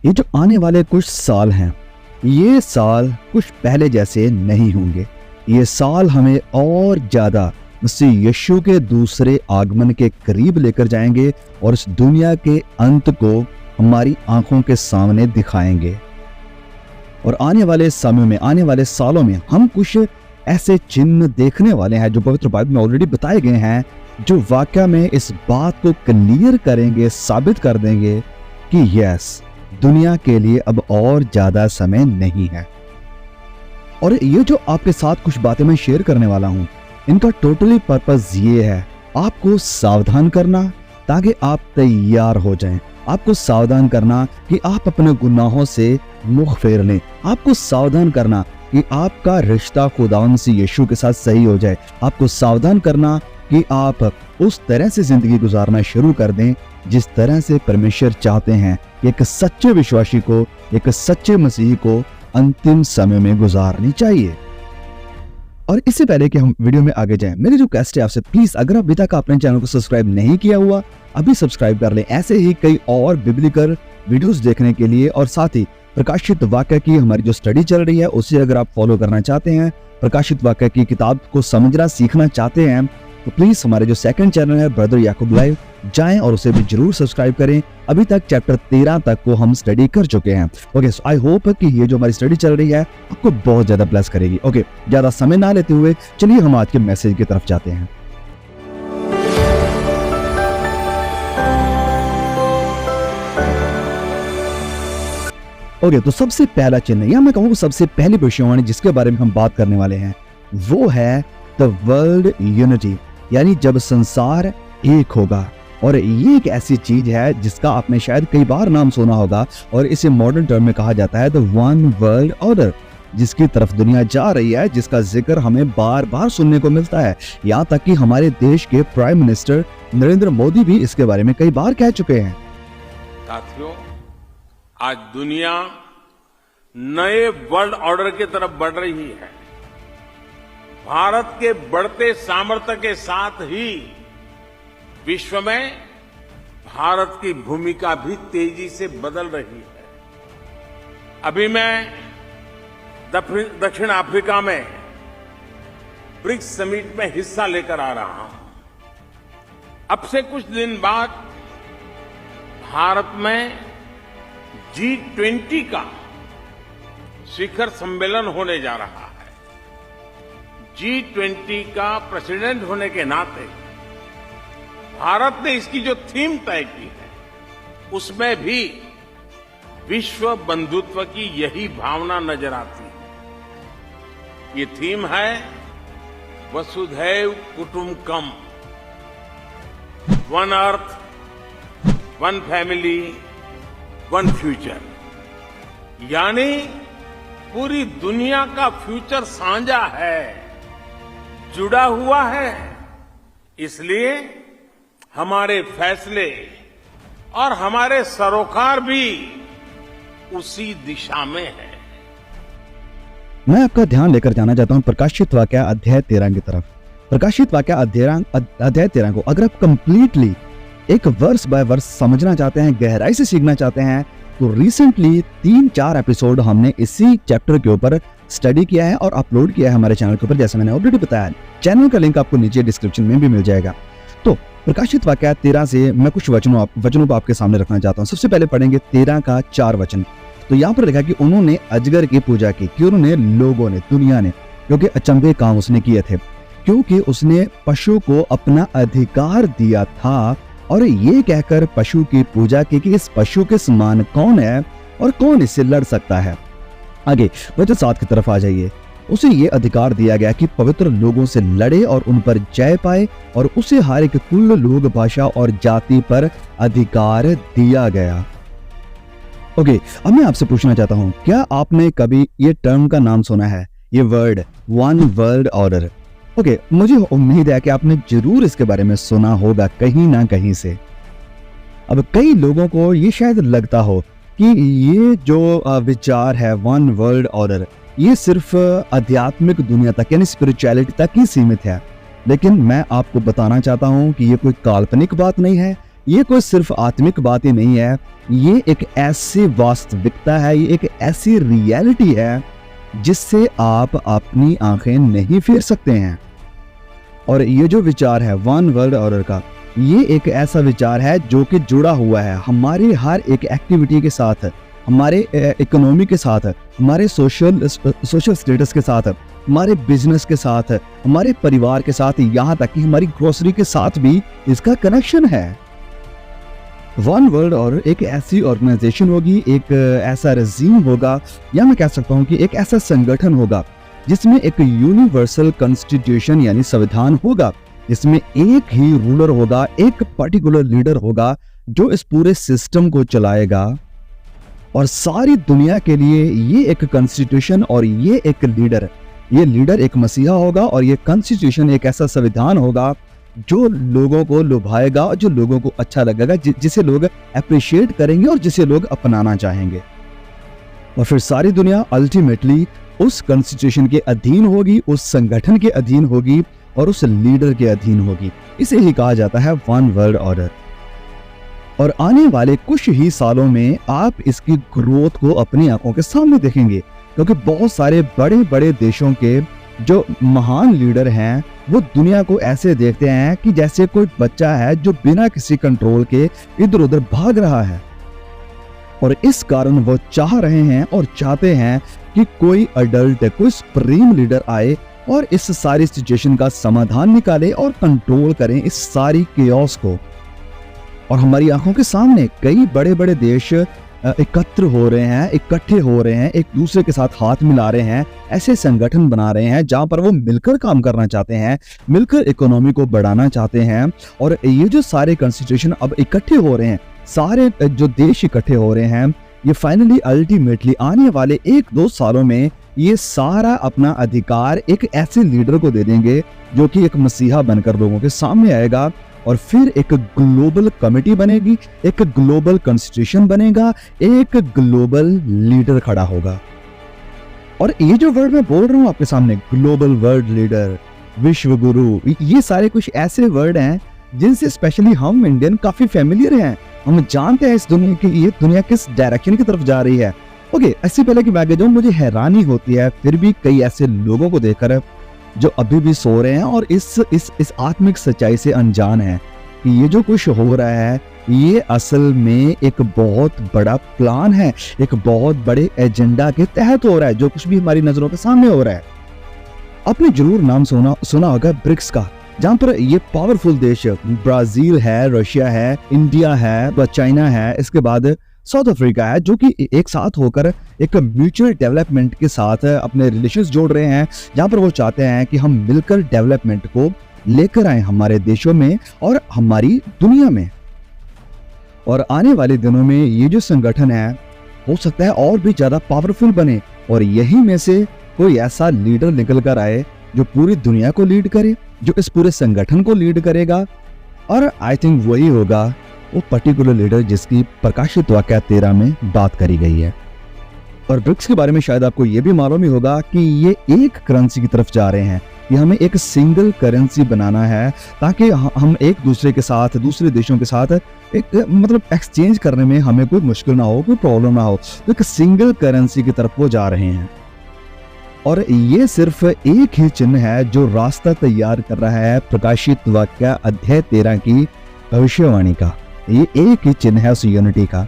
ये जो आने वाले कुछ साल हैं, ये साल कुछ पहले जैसे नहीं होंगे। ये साल हमें और ज्यादा मसीह यीशु के दूसरे आगमन के करीब लेकर जाएंगे और इस दुनिया के अंत को हमारी आंखों के सामने दिखाएंगे। और आने वाले समय में, आने वाले सालों में हम कुछ ऐसे चिन्ह देखने वाले हैं जो पवित्र बाइबल में ऑलरेडी बताए गए हैं, जो वाकई में इस बात को क्लियर करेंगे, साबित कर देंगे कि यस, दुनिया के लिए अब और ज्यादा समय नहीं है। और ये जो आपके साथ कुछ बातें मैं शेयर करने वाला हूं, इनका टोटली पर्पस ये है आपको सावधान करना ताकि आप तैयार हो जाएं, आपको सावधान करना कि आप अपने गुनाहों से मुख फेर लें, आपको सावधान करना कि आपका रिश्ता खुदावंद से यीशु के साथ सही हो जाए, आपको सावधान करना कि आप उस तरह से जिंदगी गुजारना शुरू कर दें जिस तरह से परमेश्वर चाहते हैं। एक सच्चे विश्वासी को, एक सच्चे मसीही को अंतिम समय में गुजारनी चाहिए। और इससे पहले कि हम वीडियो में आगे जाएं, मेरी रिक्वेस्ट है आपसे, प्लीज अगर अभी तक आपने चैनल को सब्सक्राइब नहीं किया हुआ, अभी सब्सक्राइब कर लें ऐसे ही कई और बिब्लिकल वीडियोस देखने के लिए। और साथ ही प्रकाशित वाक्य की हमारी जो स्टडी चल रही है उसे अगर आप फॉलो करना चाहते हैं, प्रकाशित वाक्य की किताब को समझना सीखना चाहते हैं, तो प्लीज हमारे जो सेकंड चैनल है ब्रदर याकूब लाइव, जाएं और उसे भी जरूर सब्सक्राइब करें। अभी तक चैप्टर 13 तक को हम स्टडी कर चुके हैं। ओके, सो आई होप कि ये जो हमारी स्टडी चल रही है आपको बहुत ज्यादा ब्लेस करेगी। ओके, ज्यादा समय ना लेते हुए चलिए हम आज के मैसेज की तरफ जाते हैं। ओके, तो सबसे पहला चिन्ह, या मैं कहूँ सबसे पहली भविष्यवाणी जिसके बारे में हम बात करने वाले हैं वो है द वर्ल्ड यूनिटी, यानी जब संसार एक होगा। और ये एक ऐसी चीज है जिसका आपने शायद कई बार नाम सुना होगा, और इसे मॉडर्न टर्म में कहा जाता है द वन वर्ल्ड ऑर्डर, जिसकी तरफ दुनिया जा रही है, जिसका जिक्र हमें बार बार सुनने को मिलता है। यहाँ तक कि हमारे देश के प्राइम मिनिस्टर नरेंद्र मोदी भी इसके बारे में कई बार कह चुके हैं। साथियों, आज दुनिया नए वर्ल्ड ऑर्डर की तरफ बढ़ रही है। भारत के बढ़ते सामर्थ्य के साथ ही विश्व में भारत की भूमिका भी तेजी से बदल रही है। अभी मैं दक्षिण अफ्रीका में ब्रिक्स समिट में हिस्सा लेकर आ रहा हूं। अब से कुछ दिन बाद भारत में G20 का शिखर सम्मेलन होने जा रहा है। G20 का प्रेसिडेंट होने के नाते भारत ने इसकी जो थीम तय की है उसमें भी विश्व बंधुत्व की यही भावना नजर आती है। ये थीम है Vasudhaiva Kutumbakam, one earth, one family, one future, यानी पूरी दुनिया का फ्यूचर साझा है, जुड़ा हुआ है। इसलिए हमारे फैसले और हमारे सरोकार भी उसी दिशा में है। मैं आपका ध्यान लेकर जाना चाहता हूं प्रकाशित वाक्य अध्याय 13 की तरफ। प्रकाशित वाक्य अध्याय 13 को अगर आप कंप्लीटली एक वर्स बाय वर्स समझना चाहते हैं, गहराई से सीखना चाहते हैं, तो रिसेंटली 3-4 एपिसोड हमने इसी चैप्टर के ऊपर स्टडी किया है और अपलोड किया है हमारे चैनल के ऊपर, जैसे मैंने ऑलरेडी बताया। चैनल का लिंक आपको नीचे डिस्क्रिप्शन में भी मिल जाएगा। तो प्रकाशित वाक्य 13 से मैं कुछ वचनों को आपके सामने रखना चाहता हूँ। सबसे पहले पढ़ेंगे 13 का 4 वचन। तो यहाँ पर लिखा कि उन्होंने अजगर की पूजा की, कि उन्होंने लोगों ने, दुनिया ने, क्योंकि अचंभे काम उसने किए थे, क्योंकि उसने पशु को अपना अधिकार दिया था और ये कहकर पशु की पूजा की कि इस पशु के समान कौन है और कौन इससे लड़ सकता है। आगे वचन 7 की तरफ आ जाइए। उसे ये अधिकार दिया गया कि पवित्र लोगों से लड़े और उन पर जय पाए, और उसे हर एक कुल, लोग, भाषा और जाति पर अधिकार दिया गया। ओके, अब मैं आपसे पूछना चाहता हूं, क्या आपने कभी ये टर्म का नाम सुना है, ये word one world order? Okay, मुझे उम्मीद है कि आपने जरूर इसके बारे में सुना होगा कहीं ना कहीं से। अब कई लोगों को ये शायद लगता हो कि ये जो विचार है वन वर्ल्ड ऑर्डर, ये सिर्फ आध्यात्मिक दुनिया तक यानी स्पिरिचुअलिटी तक ही सीमित है। लेकिन मैं आपको बताना चाहता हूं कि ये कोई काल्पनिक बात नहीं है, ये कोई सिर्फ आत्मिक बात ही नहीं है, ये एक ऐसी वास्तविकता है, ये एक ऐसी रियलिटी है जिससे आप अपनी आंखें नहीं फेर सकते हैं। और ये जो विचार है वन वर्ल्ड ऑर्डर का, ये एक ऐसा विचार है जो कि जुड़ा हुआ है हमारी हर एक एक्टिविटी के साथ, हमारे इकोनॉमी के साथ, हमारे सोशल स्टेटस के साथ, हमारे बिजनेस के साथ, हमारे परिवार के साथ, यहाँ तक कि हमारी ग्रोसरी के साथ भी इसका कनेक्शन है। वन वर्ल्ड ऑर्डर एक ऐसी ऑर्गेनाइजेशन होगी, एक ऐसा रजीम होगा, या मैं कह सकता हूँ कि एक ऐसा संगठन होगा जिसमें एक यूनिवर्सल कॉन्स्टिट्यूशन यानी संविधान होगा, जिसमें एक ही रूलर होगा, एक पर्टिकुलर लीडर होगा जो इस पूरे सिस्टम को चलाएगा। और सारी दुनिया के लिए ये एक कॉन्स्टिट्यूशन और ये लीडर एक मसीहा होगा, और ये कॉन्स्टिट्यूशन एक ऐसा संविधान होगा जो लोगों को लुभाएगा, जो लोगों को अच्छा लगेगा, जिसे लोग अप्रिशिएट करेंगे और जिसे लोग अपनाना चाहेंगे। और फिर सारी दुनिया अल्टीमेटली उस कॉन्स्टिट्यूशन के अधीन होगी, उस संगठन के अधीन होगी और उस लीडर के अधीन होगी। इसे ही कहा जाता है वन वर्ल्ड ऑर्डर। और आने वाले कुछ ही सालों में आप इसकी ग्रोथ को अपनी आंखों के सामने देखेंगे, क्योंकि बहुत सारे बड़े बड़े देशों के जो महान लीडर हैं वो दुनिया को ऐसे देखते हैं कि जैसे कोई बच्चा है जो बिना किसी कंट्रोल के इधर उधर भाग रहा है। और इस कारण वो चाह रहे हैं और चाहते हैं कि कोई अडल्ट, कोई सुप्रीम लीडर आए और इस सारी सिचुएशन का समाधान निकाले और कंट्रोल करें इस सारी केओस को। और हमारी आंखों के सामने कई बड़े बड़े देश एकत्र हो रहे हैं, इकट्ठे हो रहे हैं, एक दूसरे के साथ हाथ मिला रहे हैं, ऐसे संगठन बना रहे हैं जहां पर वो मिलकर काम करना चाहते हैं, मिलकर इकोनॉमी को बढ़ाना चाहते हैं। और ये जो सारे कॉन्स्टिट्यूशन अब इकट्ठे हो रहे हैं, सारे जो देश इकट्ठे हो रहे हैं, ये फाइनली अल्टीमेटली आने वाले 1-2 सालों में ये सारा अपना अधिकार एक ऐसे लीडर को दे देंगे जो कि एक मसीहा बनकर लोगों के सामने आएगा। और फिर एक ग्लोबल कमेटी बनेगी, एक ग्लोबल कॉन्स्टिट्यूशन बनेगा, एक ग्लोबल लीडर खड़ा होगा। और ये जो वर्ड मैं बोल रहा हूं आपके सामने, ग्लोबल वर्ल्ड लीडर, विश्व गुरु, ये सारे कुछ ऐसे वर्ड हैं जिनसे स्पेशली हम इंडियन काफी फेमिलियर हैं। हम जानते हैं इस दुनिया की, ये दुनिया किस डायरेक्शन की तरफ जा रही है। ओके, इससे पहले कि मैं आगे जाऊं, मुझे हैरानी होती है फिर भी कई ऐसे लोगों को देखकर जो अभी भी सो रहे हैं और इस आत्मिक सच्चाई से अनजान है कि ये जो कुछ हो रहा है ये असल में एक बहुत बड़ा प्लान है, एक बहुत बड़े एजेंडा के तहत हो रहा है। जो कुछ भी हमारी नजरों के सामने हो रहा है, आपने जरूर नाम सुना होगा ब्रिक्स का, जहां पर ये पावरफुल देश ब्राजील है, रशिया है, इंडिया है, चाइना है, इसके बाद साउथ अफ्रीका है, जो कि एक साथ होकर एक म्यूचुअल डेवलपमेंट के साथ अपने रिलेशंस जोड़ रहे हैं, जहां पर वो चाहते हैं कि हम मिलकर डेवलपमेंट को लेकर आए हमारे देशों में और हमारी दुनिया में। और आने वाले दिनों में ये जो संगठन है हो सकता है और भी ज्यादा पावरफुल बने, और यही में से कोई ऐसा लीडर निकल कर आए जो पूरी दुनिया को लीड करे, जो इस पूरे संगठन को लीड करेगा। और आई थिंक वही होगा वो पर्टिकुलर लीडर जिसकी प्रकाशित वाक्य 13 में बात करी गई है। और ब्रिक्स के बारे में शायद आपको ये भी मालूम ही होगा कि ये एक करेंसी की तरफ जा रहे हैं, ये हमें एक सिंगल करेंसी बनाना है ताकि हम एक दूसरे के साथ, दूसरे देशों के साथ एक मतलब एक्सचेंज करने में हमें कोई मुश्किल ना हो, कोई प्रॉब्लम ना हो। तो एक सिंगल करेंसी की तरफ वो जा रहे हैं। और ये सिर्फ एक ही चिन्ह है जो रास्ता तैयार कर रहा है प्रकाशित वाक्य अध्याय 13 की भविष्यवाणी का। ये एक ही चिन्ह है उस यूनिटी का।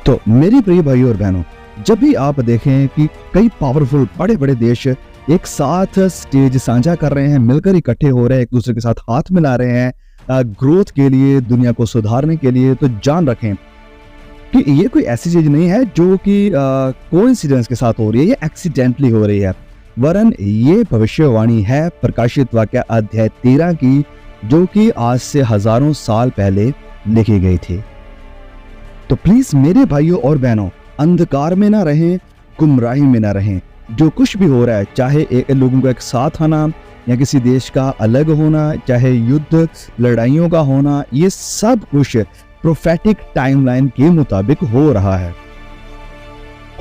तो मेरे प्रिय भाइयों और बहनों, जब भी आप देखें कि कई पावरफुल बड़े बड़े देश एक साथ स्टेज साझा कर रहे हैं, मिलकर इकट्ठे हो रहे हैं, एक दूसरे के साथ हाथ मिला रहे हैं ग्रोथ के लिए, दुनिया को सुधारने के लिए, तो जान रखें कि ये कोई ऐसी चीज नहीं है जो कि कोइंसिडेंस के साथ हो रही है या एक्सीडेंटली हो रही है, वरन ये भविष्यवाणी है प्रकाशित वाक्य अध्याय 13 की, जो कि आज से हजारों साल पहले लिखी गई थी। तो प्लीज मेरे भाइयों और बहनों, अंधकार में ना रहें, गुमराही में ना रहें। जो कुछ भी हो रहा है, चाहे लोगों का एक साथ आना या किसी देश का अलग होना, चाहे युद्ध लड़ाइयों का होना, ये सब कुछ प्रोफेटिक टाइमलाइन के मुताबिक हो रहा है।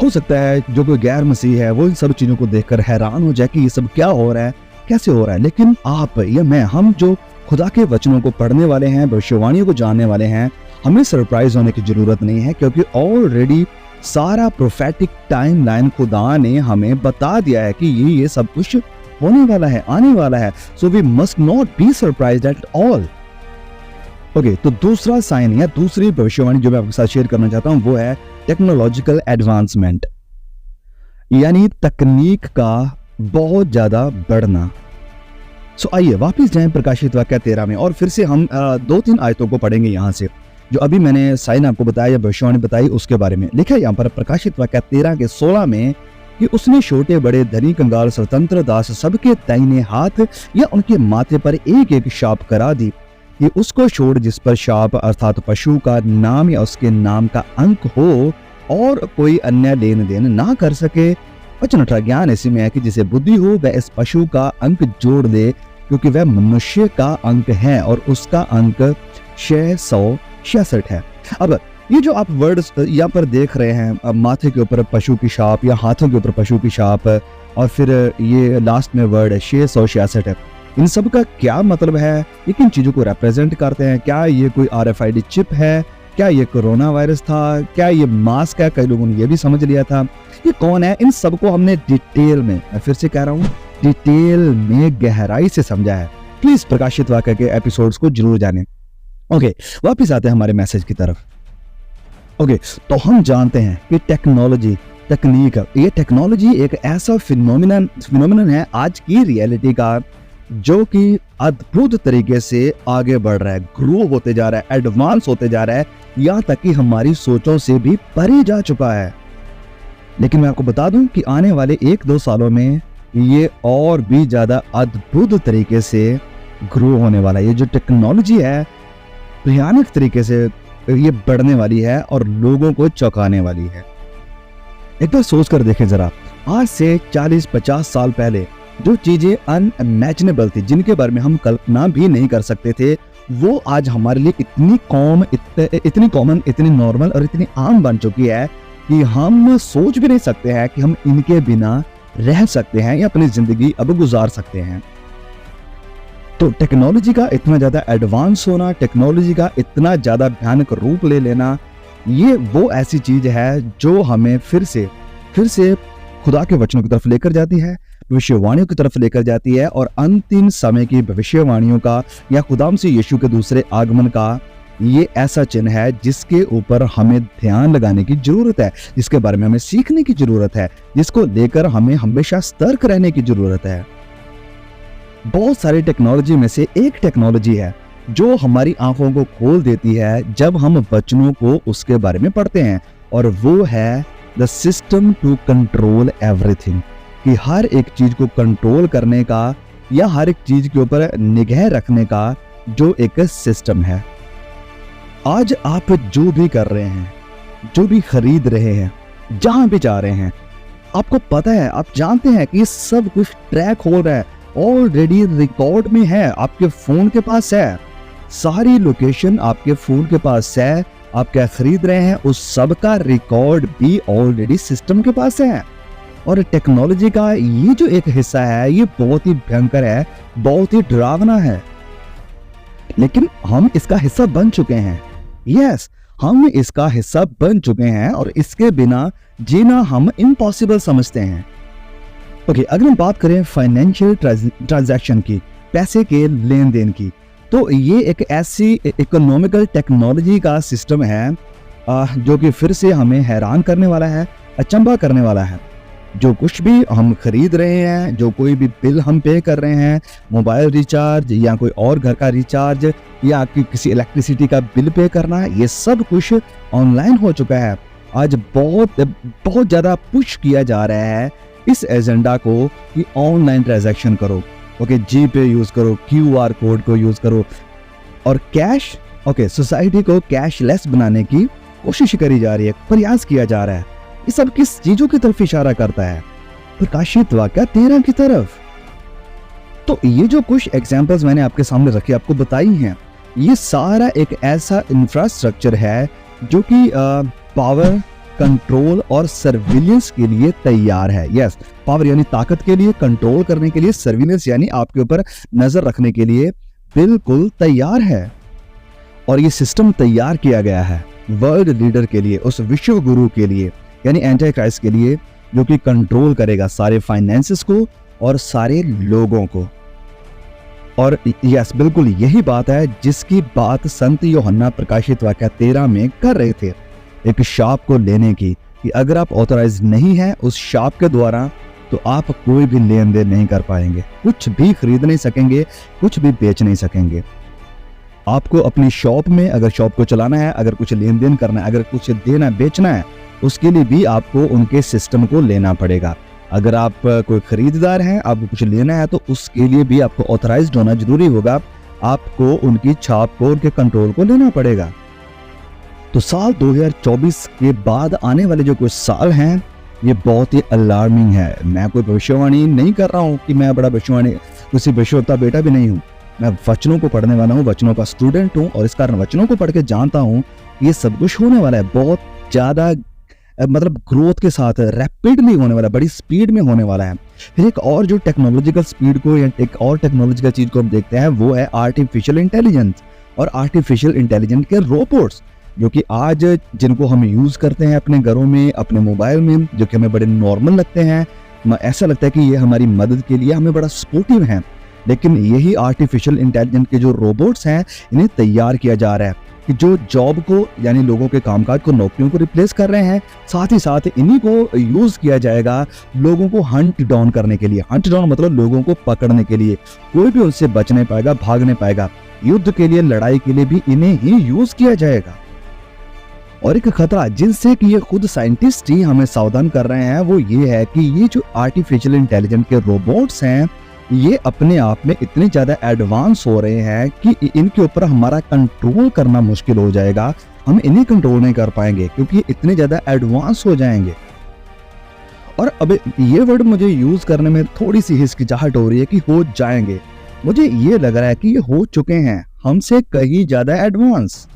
हो सकता है जो कोई गैर मसीह है वो इन सब चीजों को देखकर हैरान हो जाए कि ये सब क्या हो रहा है, कैसे हो रहा है, लेकिन आप या मैं, हम जो खुदा के वचनों को पढ़ने वाले हैं, भविष्यवाणियों को जानने वाले हैं, हमें सरप्राइज होने की जरूरत नहीं है, क्योंकि ऑलरेडी सारा प्रोफेटिक टाइमलाइन खुदा ने हमें बता दिया है कि ये सब कुछ होने वाला है, आने वाला है। So we must not be surprised at all. Okay, तो दूसरा साइन या दूसरी भविष्यवाणी जो मैं आपके साथ शेयर करना चाहता हूं वो है टेक्नोलॉजिकल एडवांसमेंट, यानी तकनीक का बहुत ज्यादा बढ़ना। सो आइए वापस जाएं प्रकाशित वाक्य 13 में और फिर से हम 2-3 आयतों को पढ़ेंगे यहाँ से, जो अभी मैंने साइन आपको बताया या भविष्यवाणी बताई उसके बारे में। लिखा है यहाँ पर प्रकाशित वाक्य 13 के 16 में कि उसने छोटे बड़े धनी कंगाल स्वतंत्र दास सबके दाहिने हाथ या उनके माथे पर एक एक शाप करा दी कि उसको छोड़ जिस पर शाप अर्थात पशु का नाम या उसके नाम का अंक हो और कोई अन्य लेन देन ना कर सके। वचन 18 ज्ञान ऐसी में है कि जिसे बुद्धि हो वह इस पशु का अंक जोड़ दे, क्योंकि वह मनुष्य का अंक है और उसका अंक 666 है। अब ये जो आप वर्ड यहाँ पर देख रहे हैं, माथे के ऊपर पशु की छाप या हाथों के ऊपर पशु की छाप, और फिर ये लास्ट में वर्ड 666 है, इन सब का क्या मतलब है? ये किन चीजों को रिप्रेजेंट करते हैं? क्या ये कोई RFID चिप है? क्या ये कोरोना वायरस था? क्या ये मास्क है? कई लोगों ने ये भी समझ लिया था। ये कौन है? इन सबको हमने डिटेल में, मैं फिर से कह रहा हूँ, डिटेल में गहराई से समझा है। प्लीज प्रकाशित वाक्य के एपिसोड्स को जरूर जानें। ओके, वापिस आते हैं हमारे मैसेज की तरफ। ओके, तो हम जानते हैं कि टेक्नोलॉजी, तकनीक, ये टेक्नोलॉजी एक ऐसा फिनोमिनन है आज की रियलिटी का, जो कि अद्भुत तरीके से आगे बढ़ रहा है, ग्रो होते जा रहा है, एडवांस होते जा रहा है, यहाँ तक कि हमारी सोचों से भी परे जा चुका है। लेकिन मैं आपको बता दूं कि आने वाले 1-2 सालों में ये और भी ज्यादा अद्भुत तरीके से ग्रो होने वाला है। ये जो टेक्नोलॉजी है भयानक तरीके से ये बढ़ने वाली है और लोगों को चौंकाने वाली है। एक बार सोच कर देखें जरा, आज से 40-50 साल पहले जो चीजें अनइमेजिनेबल थी, जिनके बारे में हम कल्पना भी नहीं कर सकते थे, वो आज हमारे लिए इतनी कॉमन, इतनी नॉर्मल और इतनी आम बन चुकी है कि हम सोच भी नहीं सकते हैं कि हम इनके बिना रह सकते हैं या अपनी जिंदगी अब गुजार सकते हैं। तो टेक्नोलॉजी का इतना ज्यादा एडवांस होना, टेक्नोलॉजी का इतना ज्यादा भयानक रूप ले लेना, ये वो ऐसी चीज है जो हमें फिर से खुदा के वचनों की तरफ लेकर जाती है, भविष्यवाणियों की तरफ लेकर जाती है, और अंतिम समय की भविष्यवाणियों का या खुदाम से यीशु के दूसरे आगमन का ये ऐसा चिन्ह है जिसके ऊपर हमें ध्यान लगाने की जरूरत है, जिसके बारे में हमें सीखने की जरूरत है, जिसको लेकर हमें हमेशा सतर्क रहने की जरूरत है। बहुत सारी टेक्नोलॉजी में से एक टेक्नोलॉजी है जो हमारी आंखों को खोल देती है जब हम वचनों को उसके बारे में पढ़ते हैं, और वो है the system to control everything, कि हर एक चीज को कंट्रोल करने का या हर एक चीज के ऊपर निगाह रखने का जो एक सिस्टम है। आज आप जो भी कर रहे हैं, जो भी खरीद रहे हैं, जहां भी जा रहे हैं, आपको पता है, आप जानते हैं कि सब कुछ ट्रैक हो रहा है, ऑलरेडी रिकॉर्ड में है, आपके फोन के पास है, सारी लोकेशन आपके फोन के पास है, आप क्या खरीद रहे हैं उस सब का रिकॉर्ड भी ऑलरेडी सिस्टम के पास है। और टेक्नोलॉजी का ये जो एक हिस्सा है ये बहुत ही भयंकर है, बहुत ही डरावना है, लेकिन हम इसका हिस्सा बन चुके हैं। यस, हम इसका हिस्सा बन चुके हैं और इसके बिना जीना हम इम्पॉसिबल समझते हैं। ओके, अगर हम बात करें फाइनेंशियल ट्रांजैक्शन की, पैसे के लेन देन की, तो ये एक ऐसी इकोनॉमिकल टेक्नोलॉजी का सिस्टम है जो कि फिर से हमें हैरान करने वाला है, अचंभा करने वाला है। जो कुछ भी हम खरीद रहे हैं, जो कोई भी बिल हम पे कर रहे हैं, मोबाइल रिचार्ज या कोई और घर का रिचार्ज या किसी इलेक्ट्रिसिटी का बिल पे करना, ये सब कुछ ऑनलाइन हो चुका है। आज बहुत ज्यादा पुश किया जा रहा है इस एजेंडा को कि ऑनलाइन ट्रांजैक्शन करो, ओके, जीपे यूज करो, QR कोड को यूज करो, और कैश, ओके, सोसाइटी को कैशलेस बनाने की कोशिश करी जा रही है, प्रयास किया जा रहा है। ये सब किस चीजों की तरफ इशारा करता है? प्रकाशित वाक्य 13 की तरफ। तो ये जो कुछ एग्जांपल्स मैंने आपके सामने रखे, आपको बताई हैं, ये सारा एक ऐसा इंफ्रास्ट्रक्चर है जो कि पावर, कंट्रोल और सर्विलेंस के लिए तैयार है। यस, पावर यानी ताकत के लिए, कंट्रोल करने के लिए, सर्विलेंस यानी आपके ऊपर नजर रखने के लिए, बिल्कुल तैयार है। और ये सिस्टम तैयार किया गया है वर्ल्ड लीडर के लिए, उस विश्व गुरु के लिए, यानी एंटी क्राइस्ट के लिए, जो कि कंट्रोल करेगा सारे फाइनेंसेस को और सारे लोगों को। और यस, बिल्कुल यही बात है जिसकी बात संत यूहन्ना प्रकाशित वाक्य 13 में कर रहे थे, एक शाप को लेने की, कि अगर आप ऑथराइज नहीं है उस शाप के द्वारा तो आप कोई भी लेन देन नहीं कर पाएंगे, कुछ भी खरीद नहीं सकेंगे, कुछ भी बेच नहीं सकेंगे। आपको अपनी शॉप में अगर शॉप को चलाना है, अगर कुछ लेन देन करना है, अगर कुछ देना बेचना है, उसके लिए भी आपको उनके सिस्टम को लेना पड़ेगा। अगर आप कोई खरीदार हैं, आपको कुछ लेना है, तो उसके लिए भी आपको ऑथराइज्ड होना जरूरी होगा, आपको उनकी छाप को, उनके कंट्रोल को लेना पड़ेगा। तो साल 2024 के बाद आने वाले जो कुछ साल हैं ये बहुत ही अलार्मिंग है। मैं कोई भविष्यवाणी नहीं कर रहा हूँ कि मैं बड़ा भविष्यवाणी, किसी भविष्यवक्ता बेटा भी नहीं हूँ। मैं वचनों को पढ़ने वाला हूँ, वचनों का स्टूडेंट हूँ, और इस कारण वचनों को पढ़ के जानता हूँ ये सब कुछ होने वाला है, बहुत ज्यादा मतलब ग्रोथ के साथ रैपिडली होने वाला है, बड़ी स्पीड में होने वाला है। फिर एक और जो टेक्नोलॉजिकल स्पीड को या एक और टेक्नोलॉजिकल चीज को हम देखते हैं वो है आर्टिफिशियल इंटेलिजेंस और आर्टिफिशियल इंटेलिजेंस के रोबोट्स, जो कि आज जिनको हम यूज करते हैं अपने घरों में, अपने मोबाइल में, जो कि हमें बड़े नॉर्मल लगते हैं। ऐसा लगता है कि ये हमारी मदद के लिए हमें बड़ा सपोर्टिव है, लेकिन यही आर्टिफिशियल इंटेलिजेंस के जो रोबोट्स हैं इन्हें तैयार किया जा रहा है कि जो जॉब को, यानी लोगों के कामकाज को, नौकरियों को रिप्लेस कर रहे हैं, साथ ही साथ इन्हीं को यूज किया जाएगा लोगों को हंट डाउन करने के लिए। हंट डाउन मतलब लोगों को पकड़ने के लिए, कोई भी उनसे बच नहीं पाएगा, भाग नहीं पाएगा। युद्ध के लिए, लड़ाई के लिए भी इन्हें ही यूज किया जाएगा। और एक खतरा जिनसे कि ये खुद साइंटिस्ट ही हमें सावधान कर रहे हैं वो ये है कि ये जो आर्टिफिशियल इंटेलिजेंस के रोबोट्स हैं ये अपने आप में इतने ज्यादा एडवांस हो रहे हैं कि इनके ऊपर हमारा कंट्रोल करना मुश्किल हो जाएगा। हम इन्हें कंट्रोल नहीं कर पाएंगे क्योंकि ये इतने ज्यादा एडवांस हो जाएंगे। और अब ये वर्ड मुझे यूज करने में थोड़ी सी हिचकिचाहट हो रही है कि हो जाएंगे। मुझे ये लग रहा है कि ये हो चुके हैं, हमसे कहीं ज्यादा एडवांस।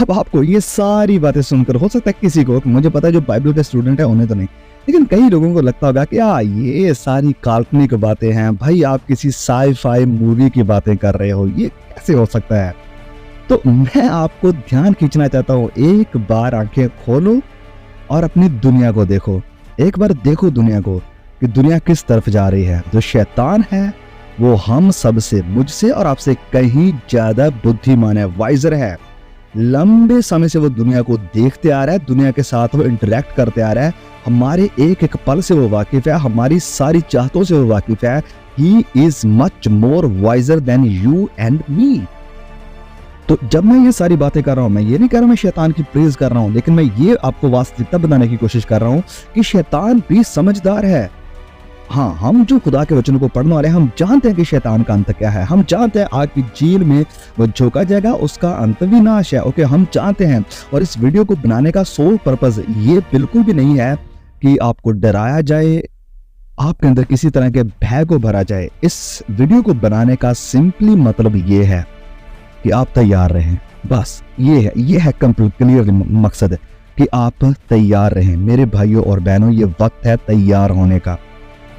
अब आपको ये सारी बातें सुनकर हो सकता है किसी को, मुझे पता है जो बाइबल के स्टूडेंट है उन्हें तो नहीं, लेकिन कई लोगों को लगता होगा कि ये सारी काल्पनिक बातें हैं भाई, आप किसी साई-फाई मूवी की बातें कर रहे हो, ये कैसे हो सकता है। तो मैं आपको ध्यान खींचना चाहता हूँ, एक बार आंखें खोलो और अपनी दुनिया को देखो। एक बार देखो दुनिया को कि दुनिया किस तरफ जा रही है। जो शैतान है वो हम सबसे, मुझसे और आपसे कहीं ज्यादा बुद्धिमान है, वाइजर है। लंबे समय से वो दुनिया को देखते आ रहा है, दुनिया के साथ वो इंटरेक्ट करते आ रहा है, हमारे एक एक पल से वो वाकिफ है, हमारी सारी चाहतों से वो वाकिफ है। He is much more visor then you and me. तो जब मैं ये सारी बातें कर रहा हूं, मैं ये नहीं कह रहा मैं शैतान की प्रेज कर रहा हूं, लेकिन मैं ये आपको वास्तविकता बताने की कोशिश कर रहा हूं कि शैतान भी समझदार है। हाँ, हम जो खुदा के वचनों को पढ़ने वाले हैं, हम जानते हैं कि शैतान का अंत क्या है। हम जानते हैं आग की झील में वो झोंका जाएगा, उसका अंत विनाश है। ओके, हम जानते हैं। और इस वीडियो को बनाने का सोल पर्पस ये बिल्कुल भी नहीं है कि आपको डराया जाए, आपके अंदर किसी तरह के भय को भरा जाए। इस वीडियो को बनाने का सिंपली मतलब ये है कि आप तैयार रहें, बस ये है कंप्लीट क्लियर मकसद है कि आप तैयार रहें। मेरे भाइयों और बहनों, ये वक्त है तैयार होने का,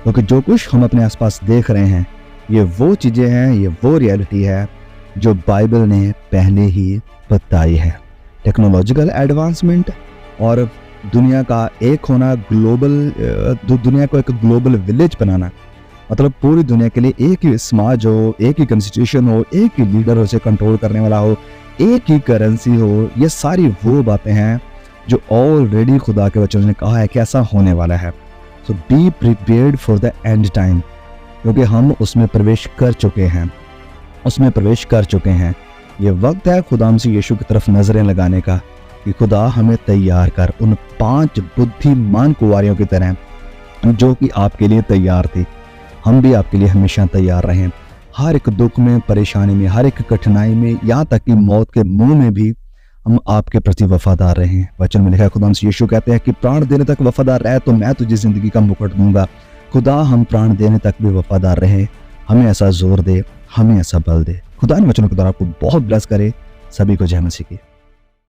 क्योंकि जो कुछ हम अपने आसपास देख रहे हैं ये वो चीजें हैं, ये वो रियलिटी है जो बाइबल ने पहले ही बताई है। टेक्नोलॉजिकल एडवांसमेंट और दुनिया का एक होना, दुनिया को एक ग्लोबल विलेज बनाना, मतलब पूरी दुनिया के लिए एक ही समाज हो, एक ही कॉन्स्टिट्यूशन हो, एक ही लीडर उसे कंट्रोल करने वाला हो, एक ही करेंसी हो। ये सारी वो बातें हैं जो ऑलरेडी खुदा के वचन ने कहा है कि ऐसा होने वाला है। So be prepared for the end time, क्योंकि हम उसमें प्रवेश कर चुके हैं। ये वक्त है खुदा से यीशु की तरफ नजरें लगाने का कि खुदा हमें तैयार कर उन 5 बुद्धिमान कुंवारियों की तरह जो कि आपके लिए तैयार थी। हम भी आपके लिए हमेशा तैयार रहें, हर एक दुख में, परेशानी में, हर एक कठिनाई में, यहाँ तक कि मौत के मुंह में भी हम आपके प्रति वफादार रहें। वचन में लिखा है, खुदा यीशु कहते हैं कि प्राण देने तक वफादार रहे तो मैं तुझे जिंदगी का मुकुट दूंगा। खुदा हम प्राण देने तक भी वफादार रहे, हमें ऐसा जोर दे, हमें ऐसा बल दे। खुदा इन वचनों के द्वारा आपको बहुत ब्लेस करे। सभी को जय मसीह की।